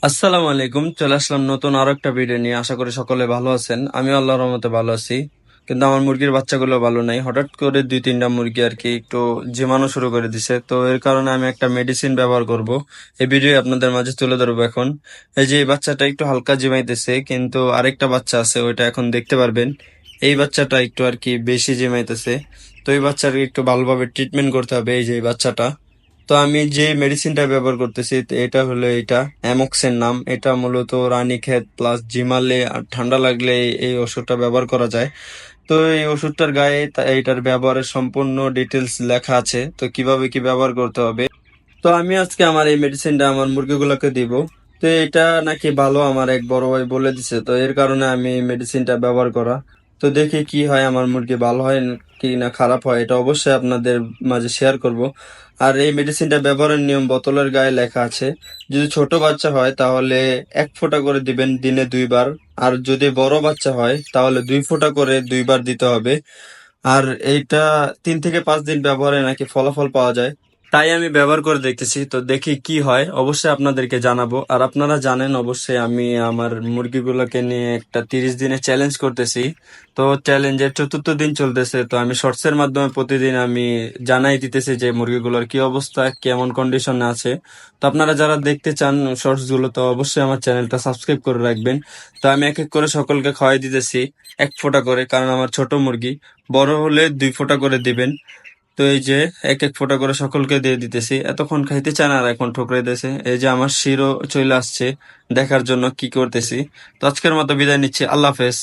আসসালামু আলাইকুম। চলে আসলাম নতুন আরো একটা ভিডিও নিয়ে। আশা করি সকলে ভালো আছেন। আমি আল্লাহর রহমতে ভালো আছি, কিন্তু আমার মুরগির বাচ্চাগুলো ভালো নাই। হঠাৎ করে দুই তিনটা মুরগি আর কি একটু ঝিমানো শুরু করে দিছে, তো এর কারণে আমি একটা মেডিসিন ব্যবহার করব। এই ভিডিও আপনাদের মাঝে তুলে ধরবো এখন। এই যে এই বাচ্চাটা একটু হালকা জিমাইতেছে, কিন্তু আরেকটা বাচ্চা আছে, ওইটা এখন দেখতে পারবেন। এই বাচ্চাটা একটু আর কি বেশি জিমাইতেছে, তো এই বাচ্চাকে একটু ভালোভাবে ট্রিটমেন্ট করতে হবে। এই যে এই বাচ্চাটা, তো আমি যে মেডিসিনটা ব্যবহার করতেছি তো এটা হলো এটা অ্যামক্সের নাম। এটা মূলত রানীক্ষেত প্লাস জিমালে আর ঠান্ডা লাগলে এই ওষুধটা ব্যবহার করা যায়। তো এই ওষুধটার গায়ে এটার ব্যবহারের সম্পূর্ণ ডিটেলস লেখা আছে, তো কিভাবে কি ব্যবহার করতে হবে। তো আমি আজকে আমার এই মেডিসিনটা আমার মুরগিগুলোকে দিব। তো এটা নাকি ভালো, আমার এক বড় ভাই বলে দিছে, তো এর কারণে আমি এই মেডিসিনটা ব্যবহার করা। তো দেখি কি হয়, আমার মুরগি ভালো হয় কি না খারাপ হয়, এটা অবশ্যই আপনাদের মাঝে শেয়ার করব। আর এই মেডিসিনটা ব্যবহারের নিয়ম বোতলের গায়ে লেখা আছে। যদি ছোট বাচ্চা হয় তাহলে 1 ফোঁটা করে দিবেন দিনে 2 বার। আর যদি বড় বাচ্চা হয় তাহলে 2 ফোঁটা করে 2 বার দিতে হবে। আর এইটা 3 থেকে 5 দিন ব্যবহারে নাকি ফলাফল পাওয়া যায়। তাই আমি ব্যবহার করে দেখতেছি, তো দেখি কি হয়, অবশ্যই আপনাদেরকে জানাবো। আর আপনারা জানেন অবশ্যই আমি আমার মুরগিগুলোকে নিয়ে একটা 30 দিনের চ্যালেঞ্জ করতেছি। তো চ্যালেঞ্জের 4র্থ দিন চলতেছে, তো আমি শর্টস এর মাধ্যমে প্রতিদিন আমি জানাই দিতেছি যে মুরগিগুলোর কি অবস্থা, কেমন কন্ডিশনে আছে। তো আপনারা যারা দেখতে চান শর্টস গুলো, তো অবশ্যই আমার চ্যানেলটা সাবস্ক্রাইব করে রাখবেন। তো আমি এক এক করে সকলকে খাওয়াই দিতেছি 1 ফোঁটা করে, কারণ আমার ছোট মুরগি। বড় হলে 2 ফোঁটা করে দিবেন। তো এই যে এক এক ফোঁটা করে সকলকে দিয়ে দিতেছি। এতক্ষণ খাইতে চায় না, আর এখন ঠোকরাই দিতেছে। এই যে আমার শিরো চলে আসছে দেখার জন্য কি করতেছি। তো আজকের মতো বিদায় নিচ্ছি, আল্লাহ হাফেজ।